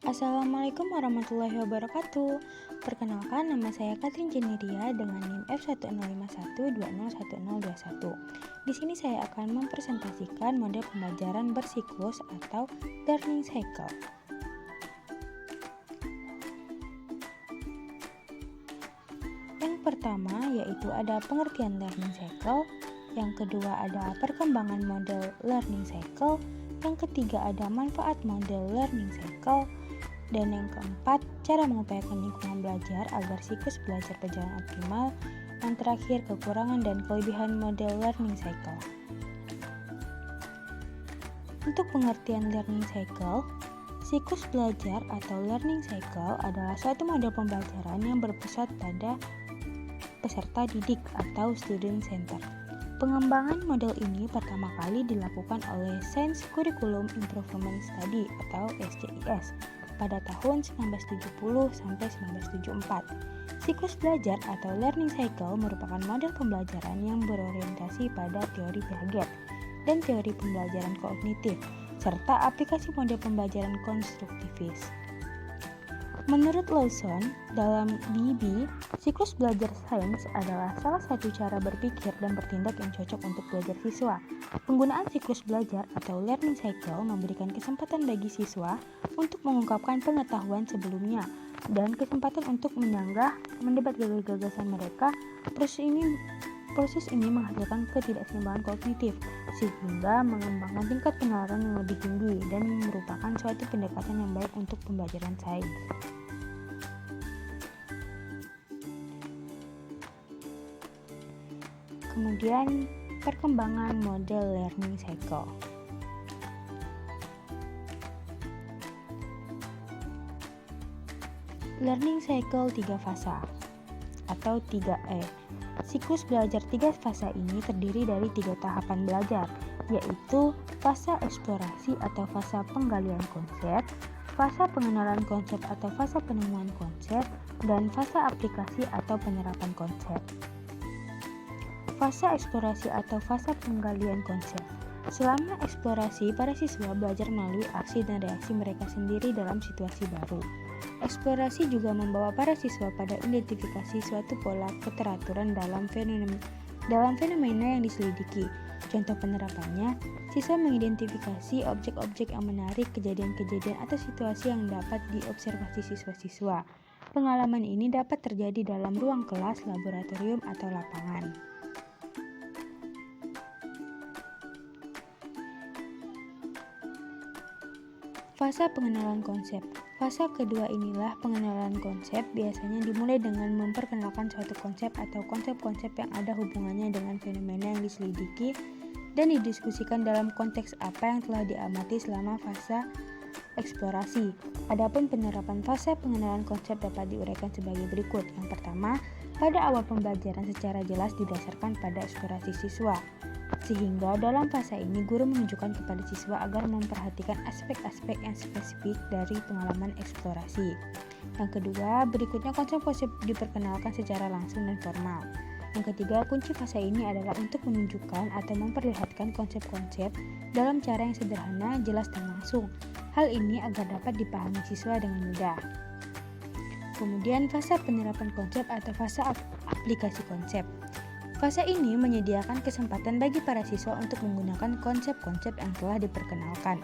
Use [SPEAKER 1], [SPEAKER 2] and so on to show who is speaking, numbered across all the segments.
[SPEAKER 1] Assalamualaikum warahmatullahi wabarakatuh. Perkenalkan, nama saya Katrin Jeniria dengan NIM F1051201021. Di sini saya akan mempresentasikan model pembelajaran bersiklus atau learning cycle. Yang pertama yaitu ada pengertian learning cycle, yang kedua ada perkembangan model learning cycle, yang ketiga ada manfaat model learning cycle, dan yang keempat, cara mengupayakan lingkungan belajar agar siklus belajar berjalan optimal. Yang terakhir, kekurangan dan kelebihan model learning cycle. Untuk pengertian learning cycle, siklus belajar atau learning cycle adalah suatu model pembelajaran yang berpusat pada peserta didik atau student center. Pengembangan model ini pertama kali dilakukan oleh Science Curriculum Improvement Study atau SCIS pada tahun 1970 sampai 1974. Siklus belajar atau learning cycle merupakan model pembelajaran yang berorientasi pada teori Piaget dan teori pembelajaran kognitif serta aplikasi model pembelajaran konstruktivis. Menurut Lawson, dalam DB, siklus belajar sains adalah salah satu cara berpikir dan bertindak yang cocok untuk belajar siswa. Penggunaan siklus belajar atau learning cycle memberikan kesempatan bagi siswa untuk mengungkapkan pengetahuan sebelumnya dan kesempatan untuk menyanggah, mendebat gagasan mereka. Proses ini menghasilkan ketidakseimbangan kognitif sehingga mengembangkan tingkat penalaran yang lebih tinggi dan merupakan suatu pendekatan yang baik untuk pembelajaran sains. Kemudian, perkembangan model learning cycle. Learning cycle 3 fase atau 3E. Siklus belajar 3 fase ini terdiri dari 3 tahapan belajar, yaitu fase eksplorasi atau fase penggalian konsep, fase pengenalan konsep atau fase penemuan konsep, dan fase aplikasi atau penerapan konsep. Fase eksplorasi atau fase penggalian konsep. Selama eksplorasi, para siswa belajar melalui aksi dan reaksi mereka sendiri dalam situasi baru. Eksplorasi juga membawa para siswa pada identifikasi suatu pola keteraturan dalam fenomena yang diselidiki. Contoh penerapannya, siswa mengidentifikasi objek-objek yang menarik, kejadian-kejadian atau situasi yang dapat diobservasi siswa-siswa. Pengalaman ini dapat terjadi dalam ruang kelas, laboratorium, atau lapangan. Fase pengenalan konsep. Fase kedua inilah pengenalan konsep, biasanya dimulai dengan memperkenalkan suatu konsep atau konsep-konsep yang ada hubungannya dengan fenomena yang diselidiki dan didiskusikan dalam konteks apa yang telah diamati selama fase eksplorasi. Adapun penerapan fase pengenalan konsep dapat diuraikan sebagai berikut. Yang pertama, pada awal pembelajaran secara jelas didasarkan pada eksplorasi siswa, sehingga dalam fase ini guru menunjukkan kepada siswa agar memperhatikan aspek-aspek yang spesifik dari pengalaman eksplorasi. Yang kedua, berikutnya konsep-konsep diperkenalkan secara langsung dan formal. Yang ketiga, kunci fase ini adalah untuk menunjukkan atau memperlihatkan konsep-konsep dalam cara yang sederhana, jelas, dan langsung. Hal ini agar dapat dipahami siswa dengan mudah. Kemudian fase penerapan konsep atau fase aplikasi konsep. Fase ini menyediakan kesempatan bagi para siswa untuk menggunakan konsep-konsep yang telah diperkenalkan.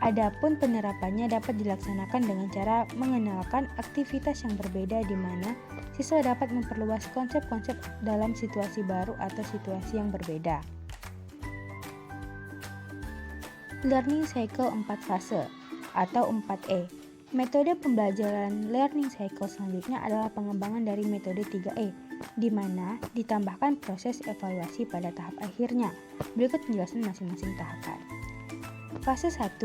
[SPEAKER 1] Adapun penerapannya dapat dilaksanakan dengan cara mengenalkan aktivitas yang berbeda di mana siswa dapat memperluas konsep-konsep dalam situasi baru atau situasi yang berbeda. Learning cycle 4 fase atau 4E. Metode pembelajaran learning cycle selanjutnya adalah pengembangan dari metode 3E, di mana ditambahkan proses evaluasi pada tahap akhirnya. Berikut penjelasan masing-masing tahapan. Fase 1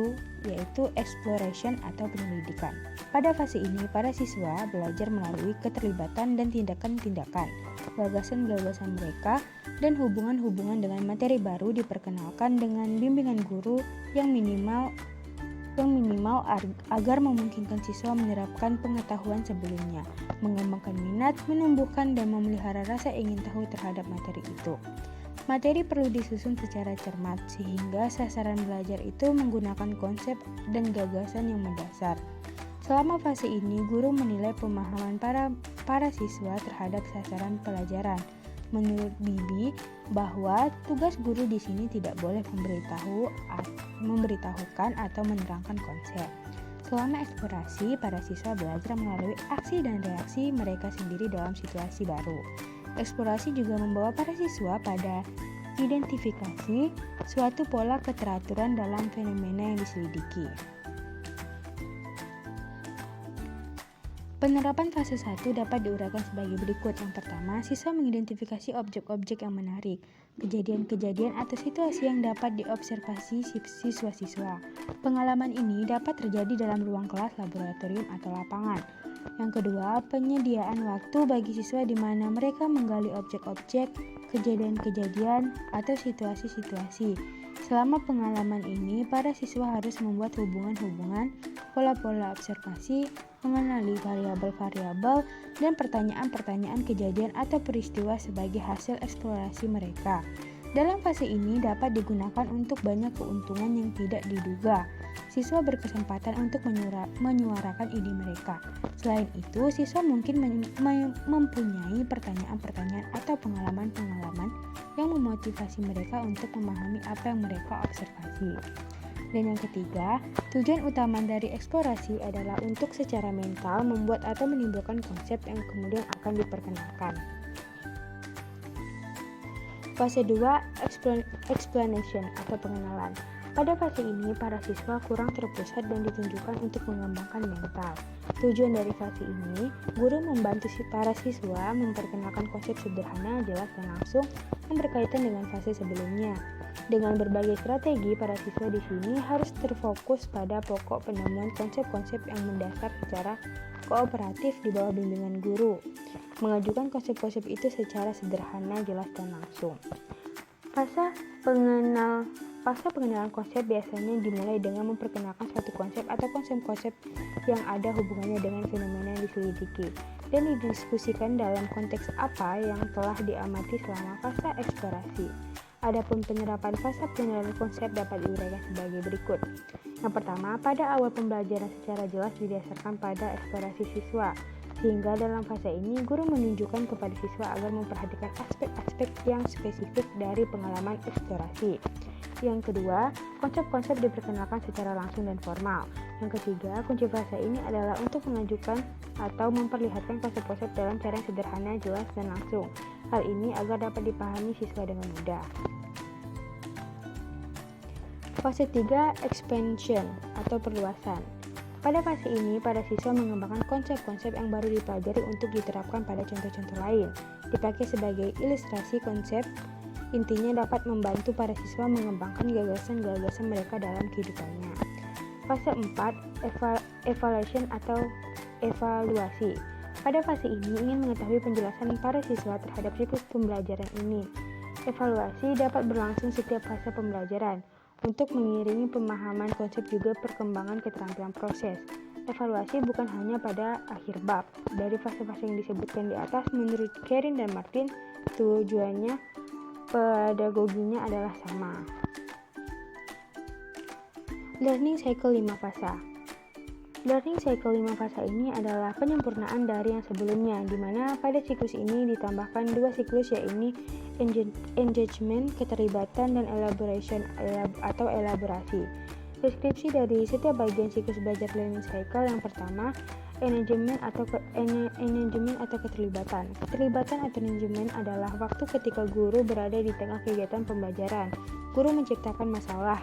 [SPEAKER 1] yaitu exploration atau penyelidikan. Pada fase ini, para siswa belajar melalui keterlibatan dan tindakan-tindakan, gagasan-gagasan mereka, dan hubungan-hubungan dengan materi baru diperkenalkan dengan bimbingan guru yang minimal agar memungkinkan siswa menerapkan pengetahuan sebelumnya, mengembangkan minat, menumbuhkan dan memelihara rasa ingin tahu terhadap materi itu. Materi perlu disusun secara cermat sehingga sasaran belajar itu menggunakan konsep dan gagasan yang mendasar. Selama fase ini, guru menilai pemahaman para siswa terhadap sasaran pelajaran. Menurut Bibi, bahwa tugas guru di sini tidak boleh memberitahukan atau menerangkan konsep. Selama eksplorasi, para siswa belajar melalui aksi dan reaksi mereka sendiri dalam situasi baru. Eksplorasi juga membawa para siswa pada identifikasi suatu pola keteraturan dalam fenomena yang diselidiki. Penerapan fase 1 dapat diuraikan sebagai berikut. Yang pertama, siswa mengidentifikasi objek-objek yang menarik, kejadian-kejadian atau situasi yang dapat diobservasi siswa-siswa. Pengalaman ini dapat terjadi dalam ruang kelas, laboratorium, atau lapangan. Yang kedua, penyediaan waktu bagi siswa di mana mereka menggali objek-objek, kejadian-kejadian, atau situasi-situasi. Selama pengalaman ini, para siswa harus membuat hubungan-hubungan, pola-pola observasi, mengenali variabel-variabel, dan pertanyaan-pertanyaan kejadian atau peristiwa sebagai hasil eksplorasi mereka. Dalam fase ini dapat digunakan untuk banyak keuntungan yang tidak diduga. Siswa berkesempatan untuk menyuarakan ide mereka. Selain itu, siswa mungkin mempunyai pertanyaan-pertanyaan atau pengalaman-pengalaman yang memotivasi mereka untuk memahami apa yang mereka observasi. Dan yang ketiga, tujuan utama dari eksplorasi adalah untuk secara mental membuat atau menimbulkan konsep yang kemudian akan diperkenalkan. Fase 2, explanation atau pengenalan. Pada fase ini, para siswa kurang terpusat dan ditunjukkan untuk mengembangkan mental. Tujuan dari fase ini, guru membantu para siswa memperkenalkan konsep sederhana, jelas, dan langsung yang berkaitan dengan fase sebelumnya. Dengan berbagai strategi, para siswa di sini harus terfokus pada pokok penemuan konsep-konsep yang mendasar secara kooperatif di bawah bimbingan guru. Mengajukan konsep-konsep itu secara sederhana, jelas, dan langsung. Fase pengenalan konsep biasanya dimulai dengan memperkenalkan suatu konsep atau konsep-konsep yang ada hubungannya dengan fenomena yang diselidiki dan didiskusikan dalam konteks apa yang telah diamati selama fase eksplorasi. Adapun penerapan fase pengenalan konsep dapat diuraikan sebagai berikut. Yang pertama, pada awal pembelajaran secara jelas didasarkan pada eksplorasi siswa, sehingga dalam fase ini guru menunjukkan kepada siswa agar memperhatikan aspek-aspek yang spesifik dari pengalaman eksplorasi. Yang kedua, konsep-konsep diperkenalkan secara langsung dan formal. Yang ketiga, kunci fase ini adalah untuk mengajukan atau memperlihatkan konsep-konsep dalam cara yang sederhana, jelas, dan langsung. Hal ini agar dapat dipahami siswa dengan mudah. Fase 3, expansion atau perluasan. Pada fase ini, para siswa mengembangkan konsep-konsep yang baru dipelajari untuk diterapkan pada contoh-contoh lain. Dipakai sebagai ilustrasi konsep, intinya dapat membantu para siswa mengembangkan gagasan-gagasan mereka dalam kehidupannya. Fase 4, evaluation atau evaluasi. Pada fase ini ingin mengetahui penjelasan para siswa terhadap siklus pembelajaran ini. Evaluasi dapat berlangsung setiap fase pembelajaran. Untuk mengiringi pemahaman konsep juga perkembangan keterampilan proses. Evaluasi bukan hanya pada akhir bab. Dari fase-fase yang disebutkan di atas, menurut Kerin dan Martin, tujuannya pedagoginya adalah sama. Learning Cycle 5 fase. Learning Cycle 5 fase ini adalah penyempurnaan dari yang sebelumnya, di mana pada siklus ini ditambahkan dua siklus, yaitu engagement, keterlibatan, dan elaboration atau elaborasi. Deskripsi dari setiap bagian siklus belajar learning cycle. Yang pertama, engagement atau keterlibatan. Keterlibatan atau engagement adalah waktu ketika guru berada di tengah kegiatan pembelajaran. Guru menciptakan masalah,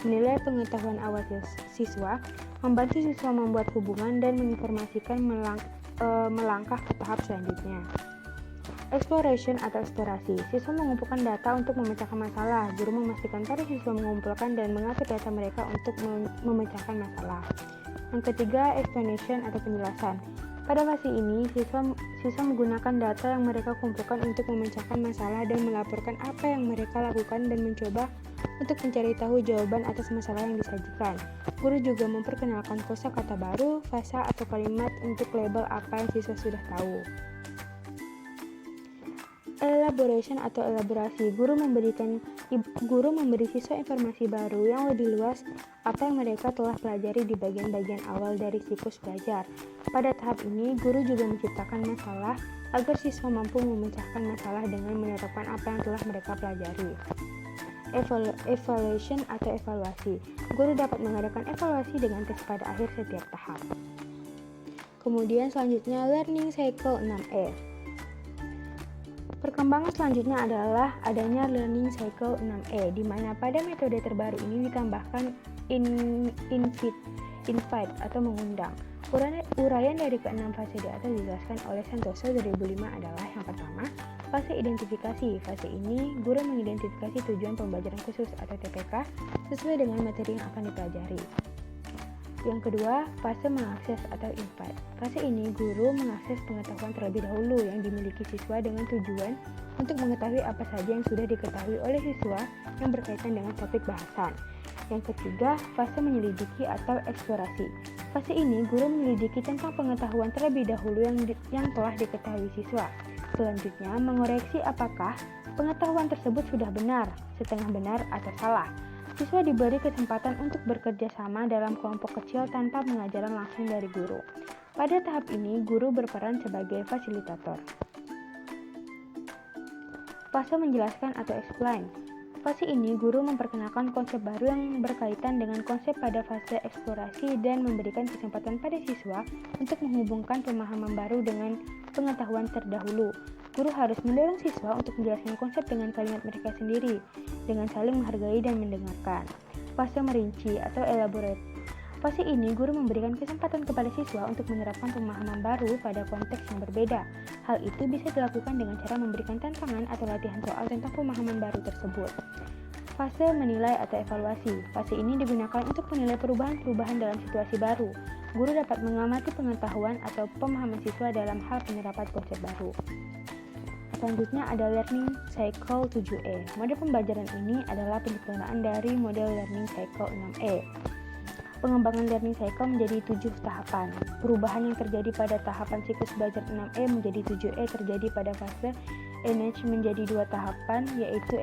[SPEAKER 1] menilai pengetahuan awal siswa, membantu siswa membuat hubungan, dan menginformasikan melangkah ke tahap selanjutnya. Exploration atau eksplorasi. Siswa mengumpulkan data untuk memecahkan masalah. Guru memastikan para siswa mengumpulkan dan mengatur data mereka untuk memecahkan masalah. Yang ketiga, explanation atau penjelasan. Pada fase ini, siswa menggunakan data yang mereka kumpulkan untuk memecahkan masalah dan melaporkan apa yang mereka lakukan dan mencoba untuk mencari tahu jawaban atas masalah yang disajikan. Guru juga memperkenalkan kosakata baru, frasa atau kalimat untuk label apa yang siswa sudah tahu. Elaboration atau elaborasi, guru memberi siswa informasi baru yang lebih luas apa yang mereka telah pelajari di bagian-bagian awal dari siklus belajar. Pada tahap ini, guru juga menciptakan masalah agar siswa mampu memecahkan masalah dengan menerapkan apa yang telah mereka pelajari. Evaluation atau evaluasi, guru dapat mengadakan evaluasi dengan tes pada akhir setiap tahap. Kemudian selanjutnya learning cycle 6E. Perkembangan selanjutnya adalah adanya learning cycle 6E, di mana pada metode terbaru ini ditambahkan invite atau mengundang. Uraian dari keenam fase di atas dijelaskan oleh Santoso 2005 adalah yang pertama, fase identifikasi. Fase ini, guru mengidentifikasi tujuan pembelajaran khusus atau TPK sesuai dengan materi yang akan dipelajari. Yang kedua, fase mengakses atau invite. Fase ini, guru mengakses pengetahuan terlebih dahulu yang dimiliki siswa dengan tujuan untuk mengetahui apa saja yang sudah diketahui oleh siswa yang berkaitan dengan topik bahasan. Yang ketiga, fase menyelidiki atau eksplorasi. Fase ini, guru menyelidiki tentang pengetahuan terlebih dahulu yang telah diketahui siswa. Selanjutnya, mengoreksi apakah pengetahuan tersebut sudah benar, setengah benar, atau salah. Siswa diberi kesempatan untuk bekerja sama dalam kelompok kecil tanpa pengajaran langsung dari guru. Pada tahap ini, guru berperan sebagai fasilitator. Fase menjelaskan atau explain. Fase ini, guru memperkenalkan konsep baru yang berkaitan dengan konsep pada fase eksplorasi dan memberikan kesempatan pada siswa untuk menghubungkan pemahaman baru dengan pengetahuan terdahulu. Guru harus mendorong siswa untuk menjelaskan konsep dengan kalimat mereka sendiri, dengan saling menghargai dan mendengarkan. Fase merinci atau elaborate. Fase ini, guru memberikan kesempatan kepada siswa untuk menerapkan pemahaman baru pada konteks yang berbeda. Hal itu bisa dilakukan dengan cara memberikan tantangan atau latihan soal tentang pemahaman baru tersebut. Fase menilai atau evaluasi. Fase ini digunakan untuk menilai perubahan-perubahan dalam situasi baru. Guru dapat mengamati pengetahuan atau pemahaman siswa dalam hal penerapan konsep baru. Selanjutnya ada learning cycle 7E. Model pembelajaran ini adalah penyempurnaan dari model learning cycle 6E. Pengembangan learning cycle menjadi 7 tahapan. Perubahan yang terjadi pada tahapan siklus belajar 6E menjadi 7E terjadi pada fase enage menjadi 2 tahapan, yaitu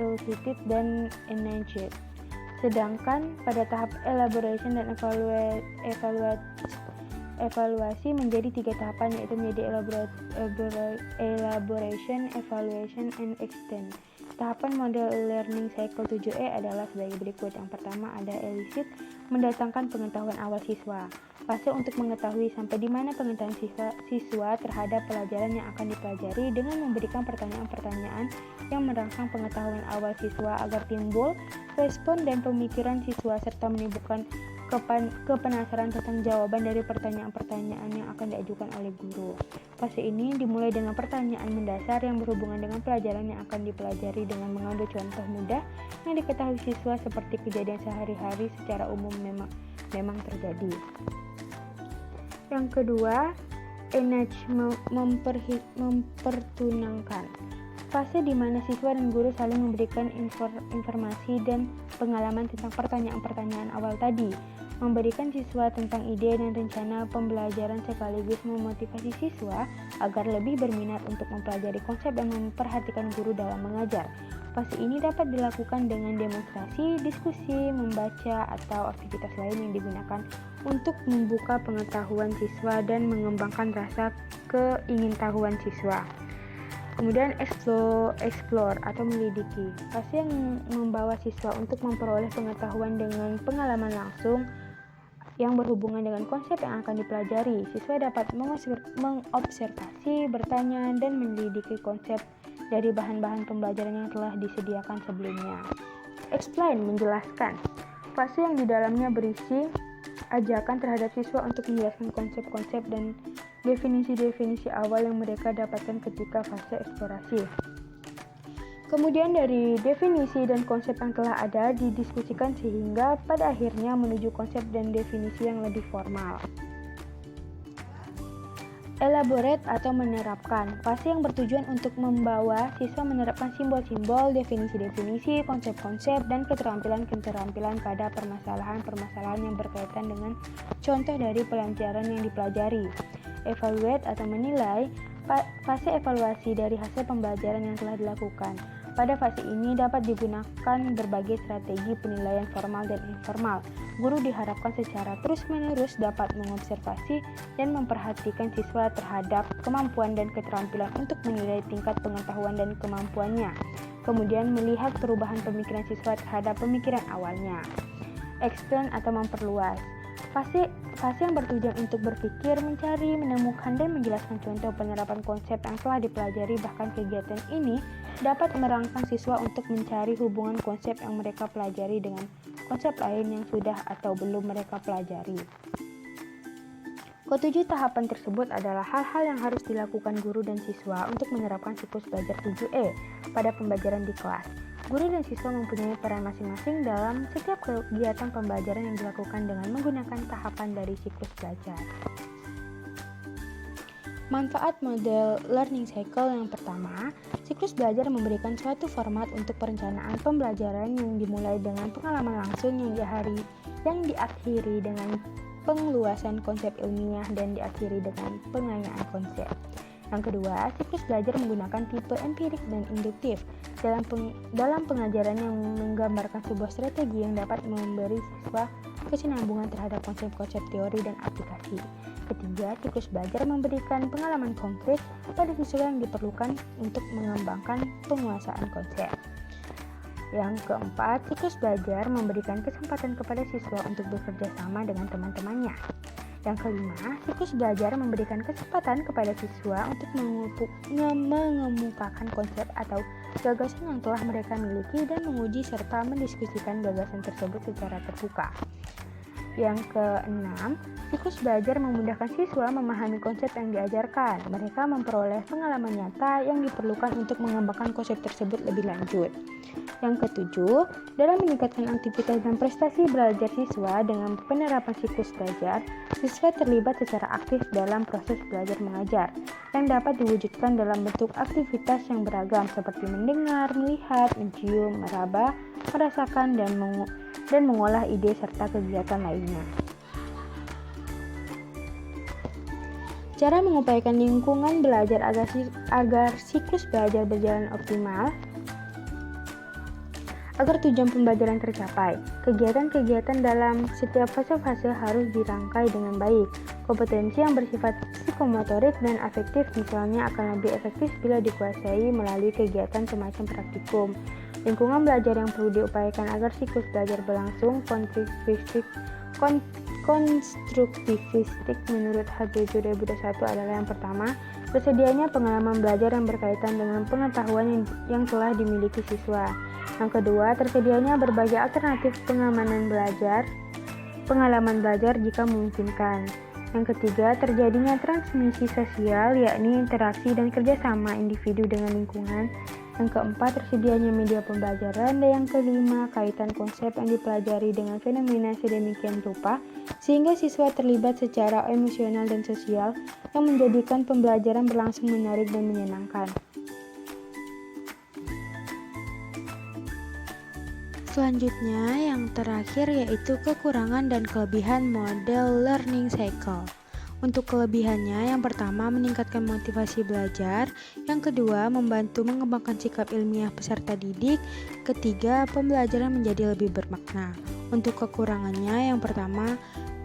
[SPEAKER 1] elicited dan enaged. Sedangkan pada tahap elaboration dan evaluasi menjadi 3 tahapan, yaitu menjadi elaboration, evaluation, and extend. Tahapan model learning cycle 7E adalah sebagai berikut. Yang pertama ada elicit, mendatangkan pengetahuan awal siswa. Fase untuk mengetahui sampai di mana pengetahuan siswa terhadap pelajaran yang akan dipelajari dengan memberikan pertanyaan-pertanyaan yang merangsang pengetahuan awal siswa agar timbul respon dan pemikiran siswa serta menimbulkan kepenasaran tentang jawaban dari pertanyaan-pertanyaan yang akan diajukan oleh guru. Fase ini dimulai dengan pertanyaan mendasar yang berhubungan dengan pelajaran yang akan dipelajari dengan mengambil contoh mudah yang diketahui siswa seperti kejadian sehari-hari secara umum memang terjadi. Yang kedua, enage, mempertunangkan. Fase di mana siswa dan guru saling memberikan informasi dan pengalaman tentang pertanyaan-pertanyaan awal tadi, memberikan siswa tentang ide dan rencana pembelajaran sekaligus memotivasi siswa agar lebih berminat untuk mempelajari konsep dan memperhatikan guru dalam mengajar. Fase ini dapat dilakukan dengan demonstrasi, diskusi, membaca, atau aktivitas lain yang digunakan untuk membuka pengetahuan siswa dan mengembangkan rasa keingintahuan siswa. Kemudian explore atau melidiki. Fase yang membawa siswa untuk memperoleh pengetahuan dengan pengalaman langsung yang berhubungan dengan konsep yang akan dipelajari. Siswa dapat mengobservasi, bertanya, dan menyelidiki konsep dari bahan-bahan pembelajaran yang telah disediakan sebelumnya. Explain, menjelaskan. Fase yang di dalamnya berisi ajakan terhadap siswa untuk menjelaskan konsep-konsep dan definisi-definisi awal yang mereka dapatkan ketika fase eksplorasi. Kemudian dari definisi dan konsep yang telah ada didiskusikan sehingga pada akhirnya menuju konsep dan definisi yang lebih formal. Elaborate atau menerapkan. Fase yang bertujuan untuk membawa siswa menerapkan simbol-simbol, definisi-definisi, konsep-konsep, dan keterampilan-keterampilan pada permasalahan-permasalahan yang berkaitan dengan contoh dari pelajaran yang dipelajari. Evaluate atau menilai. Fase evaluasi dari hasil pembelajaran yang telah dilakukan. Pada fase ini dapat digunakan berbagai strategi penilaian formal dan informal. Guru diharapkan secara terus-menerus dapat mengobservasi dan memperhatikan siswa terhadap kemampuan dan keterampilan untuk menilai tingkat pengetahuan dan kemampuannya. Kemudian melihat perubahan pemikiran siswa terhadap pemikiran awalnya. Expand atau memperluas. Fase yang bertujuan untuk berpikir, mencari, menemukan, dan menjelaskan contoh penerapan konsep yang telah dipelajari. Bahkan kegiatan ini dapat merangsang siswa untuk mencari hubungan konsep yang mereka pelajari dengan konsep lain yang sudah atau belum mereka pelajari. Ketujuh tahapan tersebut adalah hal-hal yang harus dilakukan guru dan siswa untuk menerapkan siklus belajar 7E pada pembelajaran di kelas. Guru dan siswa mempunyai peran masing-masing dalam setiap kegiatan pembelajaran yang dilakukan dengan menggunakan tahapan dari siklus belajar. Manfaat model learning cycle yang pertama, siklus belajar memberikan suatu format untuk perencanaan pembelajaran yang dimulai dengan pengalaman langsung yang diakhiri dengan pengeluasan konsep ilmiah dan diakhiri dengan pengayaan konsep. Yang kedua, siklus belajar menggunakan tipe empirik dan induktif dalam pengajaran yang menggambarkan sebuah strategi yang dapat memberi siswa kesinambungan terhadap konsep-konsep teori dan aplikasi. Ketiga, siklus belajar memberikan pengalaman konkret pada siswa yang diperlukan untuk mengembangkan penguasaan konsep. Yang keempat, siklus belajar memberikan kesempatan kepada siswa untuk bekerja sama dengan teman-temannya. Yang kelima, siklus belajar memberikan kesempatan kepada siswa untuk mengemukakan konsep atau gagasan yang telah mereka miliki dan menguji serta mendiskusikan gagasan tersebut secara terbuka. Yang keenam, siklus belajar memudahkan siswa memahami konsep yang diajarkan. Mereka memperoleh pengalaman nyata yang diperlukan untuk mengembangkan konsep tersebut lebih lanjut. Yang ketujuh, dalam meningkatkan aktivitas dan prestasi belajar siswa dengan penerapan siklus belajar, siswa terlibat secara aktif dalam proses belajar mengajar yang dapat diwujudkan dalam bentuk aktivitas yang beragam seperti mendengar, melihat, mencium, meraba, merasakan, dan mengolah ide serta kegiatan lainnya. Cara mengupayakan lingkungan belajar agar siklus belajar berjalan optimal. Agar tujuan pembelajaran tercapai, kegiatan-kegiatan dalam setiap fase-fase harus dirangkai dengan baik. Kompetensi yang bersifat psikomotorik dan afektif misalnya akan lebih efektif bila dikuasai melalui kegiatan semacam praktikum. Lingkungan belajar yang perlu diupayakan agar siklus belajar berlangsung konstruktivistik menurut HBJ 2021 adalah yang pertama, tersedianya pengalaman belajar yang berkaitan dengan pengetahuan yang telah dimiliki siswa. Yang kedua, tersedianya berbagai alternatif pengalaman belajar jika memungkinkan. Yang ketiga, terjadinya transmisi sosial, yakni interaksi dan kerjasama individu dengan lingkungan. Yang keempat, tersedianya media pembelajaran. Dan yang kelima, kaitan konsep yang dipelajari dengan fenomena sedemikian rupa, sehingga siswa terlibat secara emosional dan sosial yang menjadikan pembelajaran berlangsung menarik dan menyenangkan. Selanjutnya, yang terakhir yaitu kekurangan dan kelebihan model learning cycle. Untuk kelebihannya, yang pertama meningkatkan motivasi belajar, yang kedua membantu mengembangkan sikap ilmiah peserta didik, ketiga pembelajaran menjadi lebih bermakna. Untuk kekurangannya, yang pertama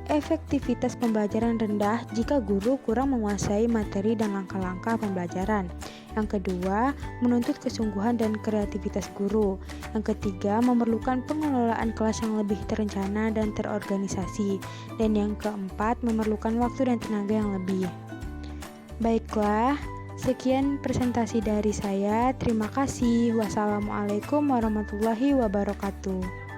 [SPEAKER 1] efektivitas pembelajaran rendah jika guru kurang menguasai materi dan langkah-langkah pembelajaran. Yang kedua, menuntut kesungguhan dan kreativitas guru. Yang ketiga, memerlukan pengelolaan kelas yang lebih terencana dan terorganisasi. Dan yang keempat, memerlukan waktu dan tenaga yang lebih. Baiklah, sekian presentasi dari saya. Terima kasih. Wassalamualaikum warahmatullahi wabarakatuh.